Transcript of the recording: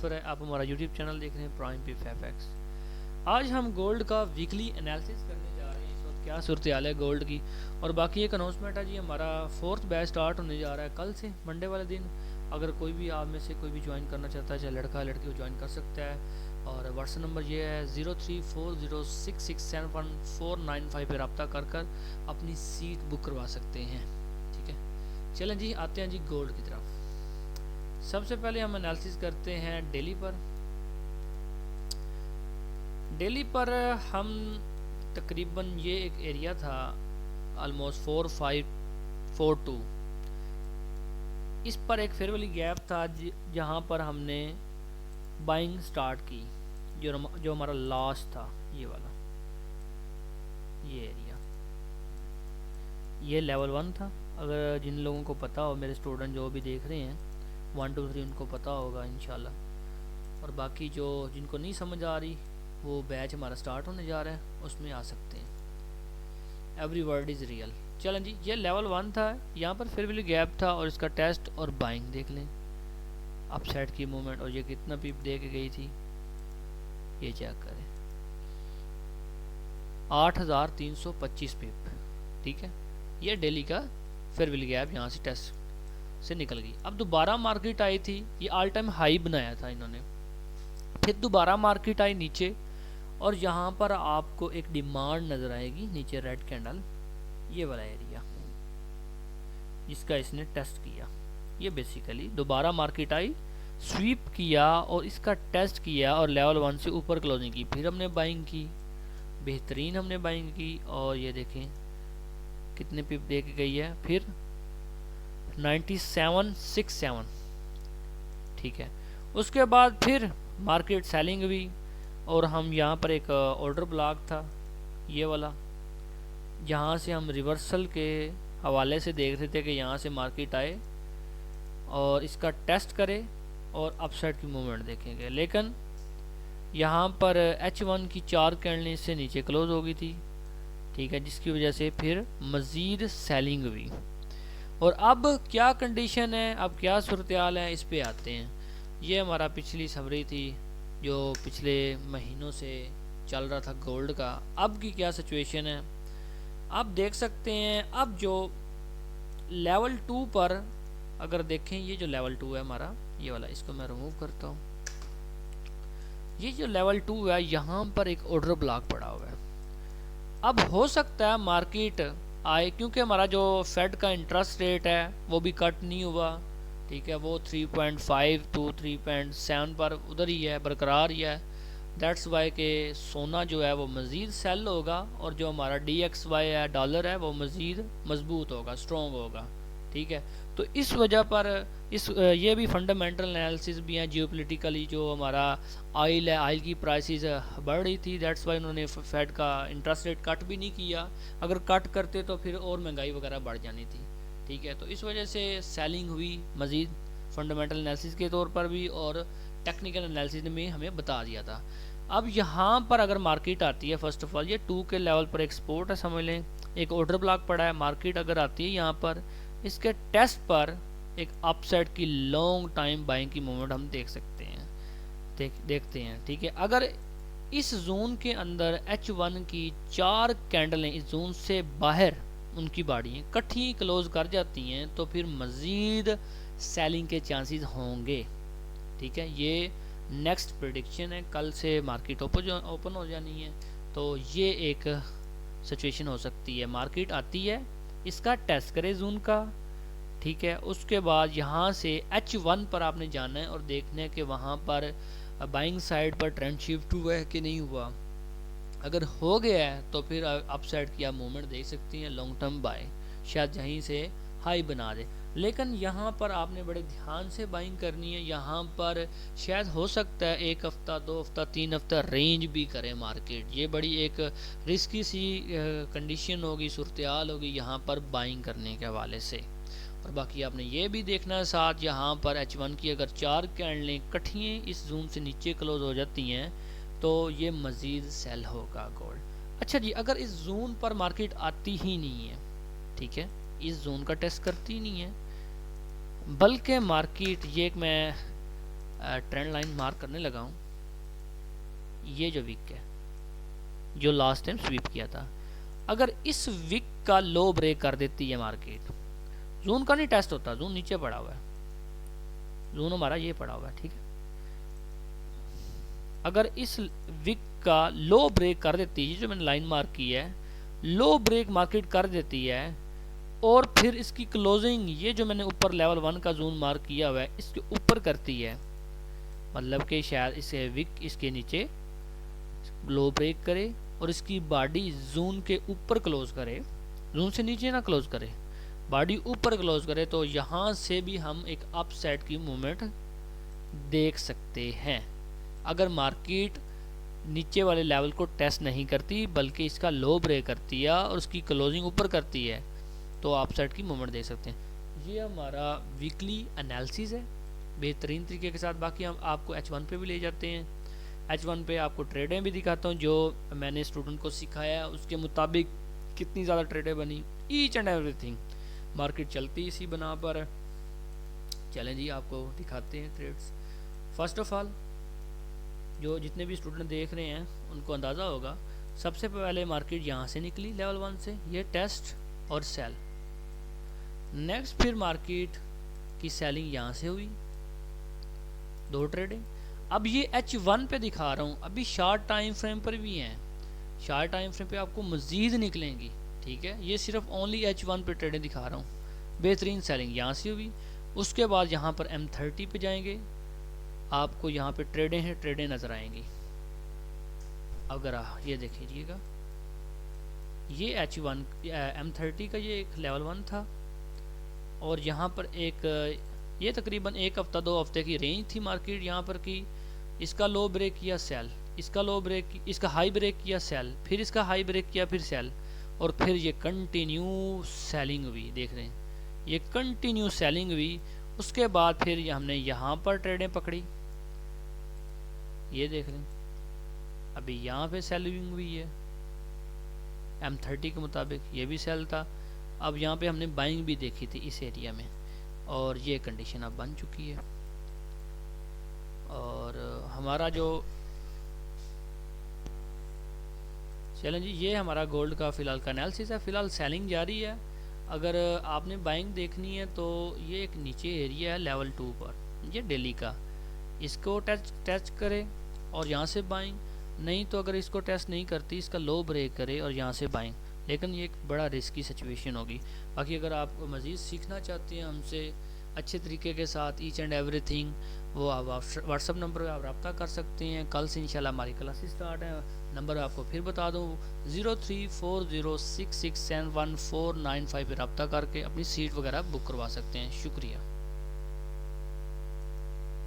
मुजफ्फर है। आप हमारा यूट्यूब चैनल देख रहे हैं प्राइम पिफ एफएक्स। आज हम गोल्ड का वीकली एनालिसिस करने जा रहे हैं। इस वक्त क्या सूरत हाल है गोल्ड की। और बाकी एक अनाउंसमेंट है जी, हमारा 4th बैच स्टार्ट होने जा रहा है कल से, मंडे वाले दिन। अगर कोई भी आप में से कोई भी ज्वाइन करना चाहता है, चाहे लड़का लड़की को ज्वाइन कर सकता है। और व्हाट्सएप नंबर ये है 0340667149 पर रब्ता कर अपनी सीट बुक करवा सकते हैं। ठीक है, चलें जी, आते हैं जी गोल्ड की तरफ। सबसे पहले हम एनालिसिस करते हैं डेली पर। डेली पर हम तकरीबन ये एक एरिया था ऑलमोस्ट 4542, इस पर एक फेयर वैली गैप था जहाँ पर हमने बाइंग स्टार्ट की। जो हमारा लास्ट था ये वाला, ये एरिया, ये लेवल 1 था। अगर जिन लोगों को पता हो, मेरे स्टूडेंट जो भी देख रहे हैं 1 2 3, उनको पता होगा इंशाल्लाह। और बाकी जो जिनको नहीं समझ आ रही, वो बैच हमारा स्टार्ट होने जा रहा है, उसमें आ सकते हैं। Every word is real. चलें जी, ये लेवल 1 था, यहाँ पर फेयर वैली गैप था और इसका टेस्ट और बाइंग देख लें, अपसाइड की मूवमेंट। और ये कितना पिप दे के गई थी, ये चेक करें, 8325 पिप। ठीक है, ये डेली का फेयर वैली गैप यहाँ से टेस्ट से निकल गई। अब दोबारा मार्केट आई थी, ये ऑल टाइम हाई बनाया था इन्होंने, फिर दोबारा मार्केट आई नीचे, और यहाँ पर आपको एक डिमांड नज़र आएगी नीचे, रेड कैंडल, ये वाला एरिया जिसका इसने टेस्ट किया। ये बेसिकली दोबारा मार्केट आई, स्वीप किया और इसका टेस्ट किया और लेवल 1 से ऊपर क्लोजिंग की। फिर हमने बाइंग की, बेहतरीन हमने बाइंग की, और ये देखें कितने पिप दे के गई है, फिर 9767। ठीक है, उसके बाद फिर मार्केट सेलिंग हुई, और हम यहाँ पर एक ऑर्डर ब्लॉक था ये वाला, जहाँ से हम रिवर्सल के हवाले से देख रहे थे कि यहाँ से मार्केट आए और इसका टेस्ट करे और अपसाइड की मूवमेंट देखेंगे। लेकिन यहाँ पर H1 की 4 कैंडल से नीचे क्लोज हो गई थी। ठीक है, जिसकी वजह से फिर मज़ीद सेलिंग हुई। और अब क्या कंडीशन है, अब क्या सूरत हाल है, इस पे आते हैं। ये हमारा पिछली समरी थी जो पिछले महीनों से चल रहा था गोल्ड का। अब की क्या सिचुएशन है, आप देख सकते हैं। अब जो लेवल 2 पर अगर देखें, ये जो लेवल 2 है हमारा, ये वाला, इसको मैं रिमूव करता हूँ। ये जो लेवल 2 है, यहाँ पर एक ऑर्डर ब्लॉक पड़ा हुआ है। अब हो सकता है मार्केट आए, क्योंकि हमारा जो फेड का इंटरेस्ट रेट है वो भी कट नहीं हुआ। ठीक है, वो 3.5 to 3.7 पर उधर ही है, बरकरार ही है। दैट्स वाई के सोना जो है वो मज़ीद सेल होगा, और जो हमारा DXY है, डॉलर है, वो मज़ीद मजबूत होगा, स्ट्रॉन्ग होगा। ठीक है, तो इस वजह पर ये भी फंडामेंटल एनालिसिस भी हैं। जियोपॉलिटिकली जो हमारा ऑयल है, ऑयल की प्राइसेस बढ़ रही थी, दैट्स वाई उन्होंने फेड का इंटरेस्ट रेट कट भी नहीं किया। अगर कट करते तो फिर और महंगाई वगैरह बढ़ जानी थी। ठीक है, तो इस वजह से सेलिंग हुई मज़ीद, फंडामेंटल एनालिसिस के तौर पर भी और टेक्निकल एनालिसिस में हमें बता दिया था। अब यहाँ पर अगर मार्केट आती है, फर्स्ट ऑफ ऑल ये 2 के लेवल पर एक सपोर्ट है, समझ लें, एक ऑर्डर ब्लॉक पड़ा है। मार्केट अगर आती है यहाँ पर, इसके टेस्ट पर एक अपसाइड की लॉन्ग टाइम बाइंग की मूवमेंट हम देख सकते हैं, देखते हैं। ठीक है, अगर इस जोन के अंदर H1 की 4 कैंडलें इस जोन से बाहर, उनकी बाड़ियाँ इकट्ठी क्लोज कर जाती हैं, तो फिर मज़ीद सेलिंग के चांसेस होंगे। ठीक है, ये नेक्स्ट प्रेडिक्शन है, कल से मार्केट ओपन हो जानी है, तो ये एक सिचुएशन हो सकती है। मार्केट आती है, इसका टेस्ट करे जोन का। ठीक है, उसके बाद यहाँ से H1 पर आपने जाना है और देखना है कि वहाँ पर बाइंग साइड पर ट्रेंड शिफ्ट हुआ है कि नहीं हुआ। अगर हो गया है तो फिर अपसाइड की आप मूवमेंट देख सकती हैं, लॉन्ग टर्म बाय, शायद यहीं से हाई बना दे। लेकिन यहाँ पर आपने बड़े ध्यान से बाइंग करनी है। यहाँ पर शायद हो सकता है 1 हफ्ता, 2 हफ्ता, 3 हफ्ता रेंज भी करे मार्केट। ये बड़ी एक रिस्की सी कंडीशन होगी, सूरत हाल होगी यहाँ पर बाइंग करने के हवाले से। और बाकी आपने ये भी देखना है साथ, यहाँ पर H1 की अगर 4 कैंडलें इकट्ठी इस जोन से नीचे क्लोज हो जाती हैं, तो ये मज़ीद सेल होगा गोल्ड। अच्छा जी, अगर इस जोन पर मार्केट आती ही नहीं है, ठीक है, इस जोन का टेस्ट करती नहीं है, बल्कि मार्केट, ये मैं ट्रेंड लाइन मार्क करने लगा हूँ। ये जो विक है जो लास्ट टाइम स्वीप किया था, अगर इस विक का लो ब्रेक कर देती है मार्केट, जोन का नहीं टेस्ट होता, जोन नीचे पड़ा हुआ है, जोन हमारा ये पड़ा हुआ है, ठीक है। अगर इस विक का लो ब्रेक कर देती है, जो मैंने लाइन मार्क की है, लो ब्रेक मार्केट कर देती है और फिर इसकी क्लोजिंग, ये जो मैंने ऊपर लेवल 1 का जोन मार्क किया हुआ है, इसके ऊपर करती है, मतलब कि शायद इसे विक इसके नीचे लो ब्रेक करे और इसकी बॉडी जोन के ऊपर क्लोज करे, जोन से नीचे ना क्लोज करे, बॉडी ऊपर क्लोज करे, तो यहाँ से भी हम एक अपसाइड की मूवमेंट देख सकते हैं। अगर मार्केट नीचे वाले लेवल को टेस्ट नहीं करती बल्कि इसका लो ब्रेक करती है और उसकी क्लोजिंग ऊपर करती है, तो अपसाइड की मूवमेंट देख सकते हैं। ये हमारा वीकली एनालिसिस है बेहतरीन तरीके के साथ। बाकी हम आपको H1 पे भी ले जाते हैं, H1 पे आपको ट्रेडें भी दिखाता हूँ जो मैंने स्टूडेंट को सिखाया, उसके मुताबिक कितनी ज़्यादा ट्रेडें बनी, ईच एंड एवरीथिंग। मार्केट चलती इसी बना पर। चलें जी, आपको दिखाते हैं ट्रेड्स। फर्स्ट ऑफ ऑल, जो जितने भी स्टूडेंट देख रहे हैं उनको अंदाज़ा होगा, सबसे पहले मार्केट यहाँ से निकली लेवल 1 से, ये टेस्ट और सेल। नेक्स्ट फिर मार्केट की सेलिंग यहाँ से हुई, 2 ट्रेडिंग। अब ये H1 पे दिखा रहा हूँ, अभी शार्ट टाइम फ्रेम पर भी हैं, शार्ट टाइम फ्रेम पे आपको मज़ीद निकलेंगी, ठीक है। ये सिर्फ ओनली H1 पे ट्रेडिंग दिखा रहा हूँ। बेहतरीन सेलिंग यहाँ से हुई। उसके बाद यहाँ पर M30 पे जाएंगे, आपको यहाँ पे ट्रेडें नज़र आएंगी। अगर ये देख लीजिएगा, ये H1 M30 का ये एक लेवल 1 था और यहाँ पर एक ये तकरीबन 1 हफ्ता 2 हफ्ते की रेंज थी मार्केट यहाँ पर की। इसका लो ब्रेक किया सेल, इसका लो ब्रेक, इसका हाई ब्रेक किया सेल, फिर इसका हाई ब्रेक किया फिर सेल, और फिर ये कंटिन्यू सेलिंग हुई। देख रहे हैं ये कंटिन्यू सेलिंग हुई। उसके बाद फिर हमने यहाँ पर ट्रेडें पकड़ी, ये देख रहे हैं अभी यहाँ पे सेलिंग हुई है M30 के मुताबिक, ये भी सेल था। अब यहाँ पे हमने बाइंग भी देखी थी इस एरिया में, और ये कंडीशन अब बन चुकी है। और हमारा जो चलें जी, ये हमारा गोल्ड का फ़िलहाल का एनालिसिस है। फ़िलहाल सेलिंग जारी है। अगर आपने बाइंग देखनी है तो ये एक नीचे एरिया है लेवल 2 पर, ये डेली का, इसको टेस्ट करे और यहाँ से बाइंग, नहीं तो अगर इसको टेस्ट नहीं करती इसका लो ब्रेक करे और यहाँ से बाइंग, लेकिन ये एक बड़ा रिस्की सिचुएशन होगी। बाकी अगर आप मज़ीद सीखना चाहते हैं हमसे अच्छे तरीके के साथ ईच एंड एवरीथिंग, वो आप व्हाट्सअप नंबर पर आप रब्ता कर सकते हैं। कल से इंशाल्लाह हमारी क्लासेस स्टार्ट है। नंबर आपको फिर बता दूँ, 0340667149 पर रब्ता करके अपनी सीट वगैरह बुक करवा सकते हैं। शुक्रिया।